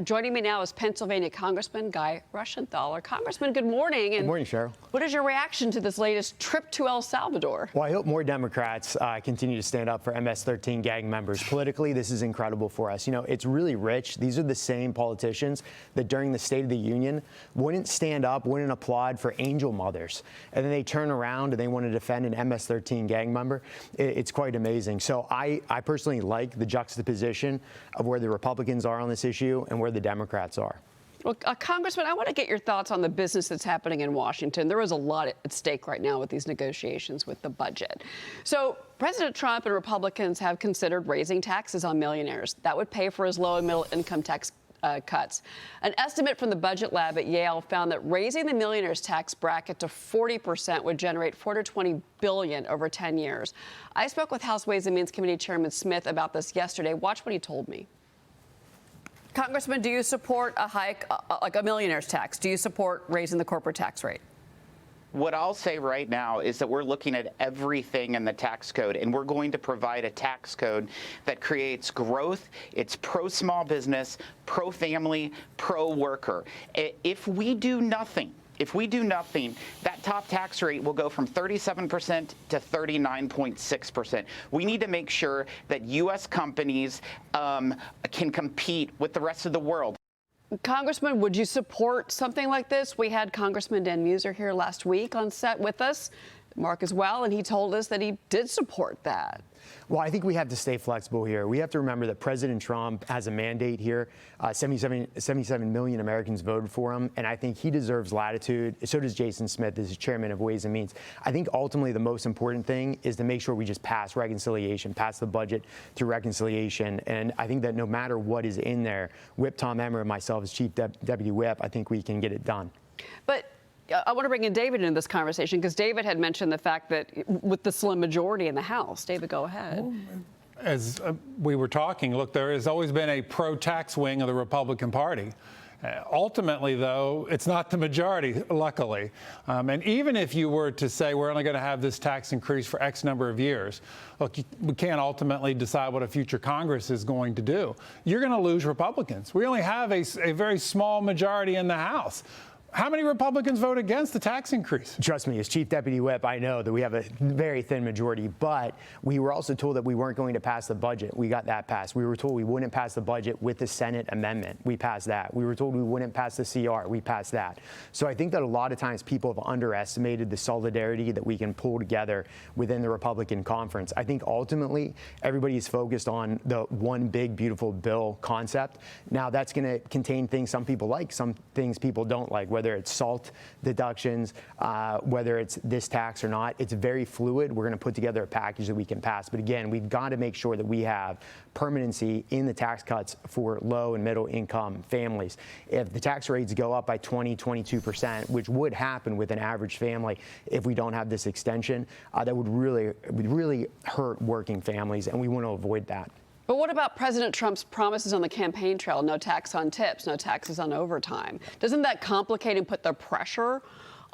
Joining me now is Pennsylvania Congressman Guy Reschenthaler. Congressman, good morning. Good morning, Cheryl. What is your reaction to this latest trip to El Salvador? Well, I hope more Democrats continue to stand up for MS-13 gang members. Politically, this is incredible for us. You know, it's really rich. These are the same politicians that during the State of the Union wouldn't stand up, wouldn't applaud for angel mothers. And then they turn around and they want to defend an MS-13 gang member. It's quite amazing. So I personally like the juxtaposition of where the Republicans are on this issue and where the Democrats are. Well, Congressman, I want to get your thoughts on the business that's happening in Washington. There is a lot at stake right now with these negotiations with the budget. So President Trump and Republicans have considered raising taxes on millionaires. That would pay for his low and middle income tax cuts. An estimate from the budget lab at Yale found that raising the millionaires tax bracket to 40% would generate $420 billion over 10 years. I spoke with House Ways and Means Committee Chairman Smith about this yesterday. Watch what he told me. Congressman, do you support a hike, like a millionaire's tax? Do you support raising the corporate tax rate? What I'll say right now is that we're looking at everything in the tax code, and we're going to provide a tax code that creates growth. It's pro-small business, pro-family, pro-worker. If we do nothing, that top tax rate will go from 37% to 39.6%. We need to make sure that U.S. companies can compete with the rest of the world. Congressman, would you support something like this? We had Congressman Dan Muser here last week on set with us, Mark as well, and he told us that he did support that. Well, I think we have to stay flexible here. We have to remember that President Trump has a mandate here. 77 million Americans voted for him, and I think he deserves latitude. So does Jason Smith as chairman of Ways and Means. I think ultimately the most important thing is to make sure we just pass reconciliation, pass the budget through reconciliation. And I think that no matter what is in there, Whip Tom Emmer and myself as Chief Deputy Whip, I think we can get it done. But I want to bring in David into this conversation because David had mentioned the fact that with the slim majority in the House. David, go ahead. Well, as we were talking, look, there has always been a pro-tax wing of the Republican Party. Ultimately, though, it's not the majority, luckily. And even if you were to say we're only going to have this tax increase for X number of years, look, we can't ultimately decide what a future Congress is going to do. You're going to lose Republicans. We only have a very small majority in the House. How many Republicans vote against the tax increase? Trust me, as Chief Deputy Whip, I know that we have a very thin majority, but we were also told that we weren't going to pass the budget. We got that passed. We were told we wouldn't pass the budget with the Senate amendment. We passed that. We were told we wouldn't pass the CR. We passed that. So I think that a lot of times people have underestimated the solidarity that we can pull together within the Republican conference. I think ultimately everybody's focused on the one big, beautiful bill concept. Now that's going to contain things some people like, some things people don't like, whether it's SALT deductions, whether it's this tax or not. It's very fluid. We're going to put together a package that we can pass. But again, we've got to make sure that we have permanency in the tax cuts for low and middle income families. If the tax rates go up by 22%, which would happen with an average family if we don't have this extension, that would really hurt working families, and we want to avoid that. But what about President Trump's promises on the campaign trail? No tax on tips, no taxes on overtime. Doesn't that complicate and put the pressure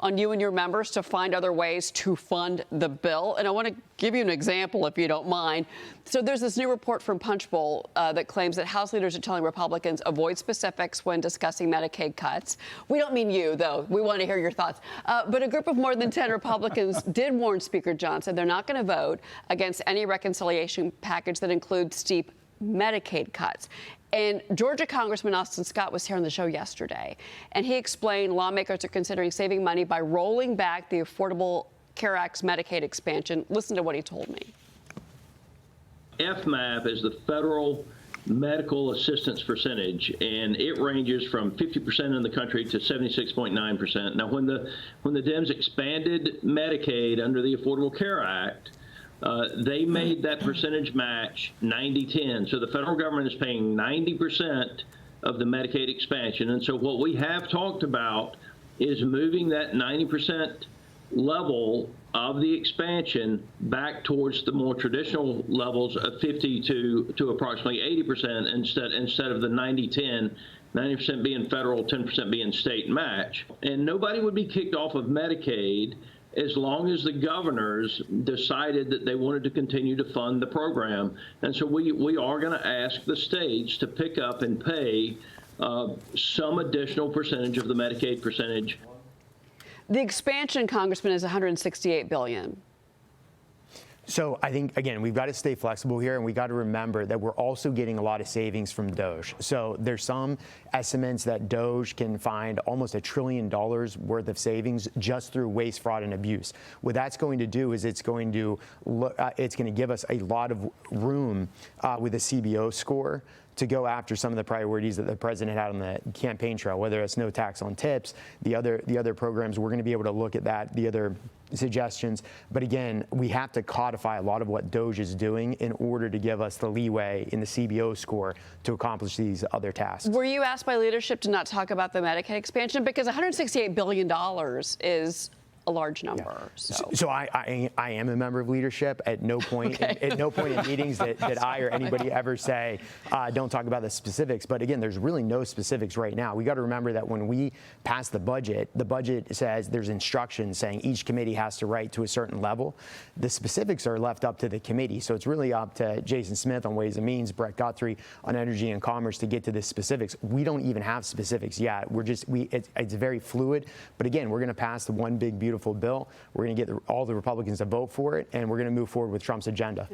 on you and your members to find other ways to fund the bill? And I want to give you an example, if you don't mind. So there's this new report from Punchbowl that claims that House leaders are telling Republicans avoid specifics when discussing Medicaid cuts. We don't mean you, though. We want to hear your thoughts. But a group of more than 10 Republicans did warn Speaker Johnson they're not going to vote against any reconciliation package that includes steep Medicaid cuts. And Georgia Congressman Austin Scott was here on the show yesterday, and he explained lawmakers are considering saving money by rolling back the Affordable Care Act's Medicaid expansion. Listen to what he told me. FMAP is the federal medical assistance percentage, and it ranges from 50% in the country to 76.9%. Now, when the Dems expanded Medicaid under the Affordable Care Act, they made that percentage match 90-10. So the federal government is paying 90% of the Medicaid expansion. And so what we have talked about is moving that 90% level of the expansion back towards the more traditional levels of 50 to approximately 80% instead of the 90-10. 90% being federal, 10% being state match. And nobody would be kicked off of Medicaid as long as the governors decided that they wanted to continue to fund the program. And so we are going to ask the states to pick up and pay some additional percentage of the Medicaid percentage. The expansion, Congressman, is $168 billion. So I think, again, we've got to stay flexible here, and we got to remember that we're also getting a lot of savings from DOGE. So there's some estimates that DOGE can find almost $1 trillion worth of savings just through waste, fraud, and abuse. What that's going to do is it's going to give us a lot of room with a CBO score to go after some of the priorities that the president had on the campaign trail, whether it's no tax on tips, the other programs. We're going to be able to look at that, the other suggestions. But again, we have to codify a lot of what DOGE is doing in order to give us the leeway in the CBO score to accomplish these other tasks. Were you asked by leadership to not talk about the Medicaid expansion? Because $168 billion is a large number. Yeah. So I am a member of leadership. At no point at no point in meetings that I or anybody ever say don't talk about the specifics. But again, there's really no specifics right now. We got to remember that when we pass the budget says there's instructions saying each committee has to write to a certain level. The specifics are left up to the committee. So it's really up to Jason Smith on Ways and Means, Brett Guthrie on Energy and Commerce to get to the specifics. We don't even have specifics yet. It's very fluid. But again, we're going to pass the one big beautiful bill. We're going to get all the Republicans to vote for it, and we're going to move forward with Trump's agenda.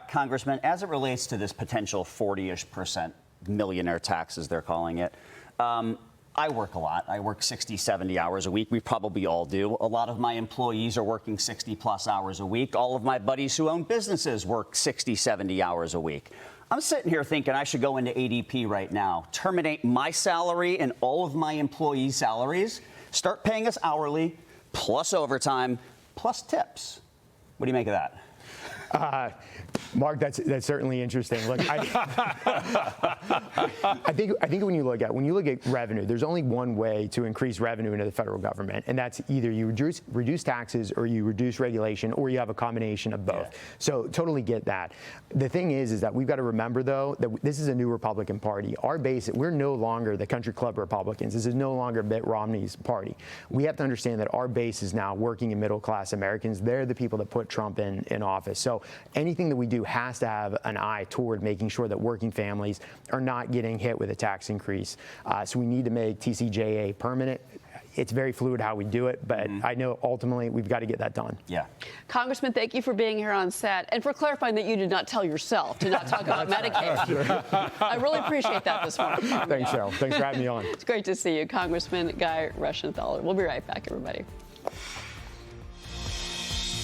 Congressman, as it relates to this potential 40-ish% millionaire tax, as they're calling it, I work a lot. I work 60, 70 hours a week. We probably all do. A lot of my employees are working 60-plus hours a week. All of my buddies who own businesses work 60, 70 hours a week. I'm sitting here thinking I should go into ADP right now, terminate my salary and all of my employees' salaries, start paying us hourly, plus overtime, plus tips. What do you make of that? Mark, that's certainly interesting. Look, I think when you look at revenue, there's only one way to increase revenue into the federal government, and that's either you reduce taxes or you reduce regulation, or you have a combination of both. Yeah. So totally get that. The thing is that we've got to remember, though, that this is a new Republican Party. Our base, we're no longer the country club Republicans. This is no longer Mitt Romney's party. We have to understand that our base is now working and middle class Americans. They're the people that put Trump in office. So anything that we do has to have an eye toward making sure that working families are not getting hit with a tax increase. So we need to make TCJA permanent. It's very fluid how we do it, but I know ultimately we've got to get that done. Yeah. Congressman, thank you for being here on set and for clarifying that you did not tell yourself to not talk about Medicaid. Sure. I really appreciate that this morning. Thanks, Cheryl. Thanks for having me on. It's great to see you, Congressman Guy Reschenthaler. We'll be right back, everybody.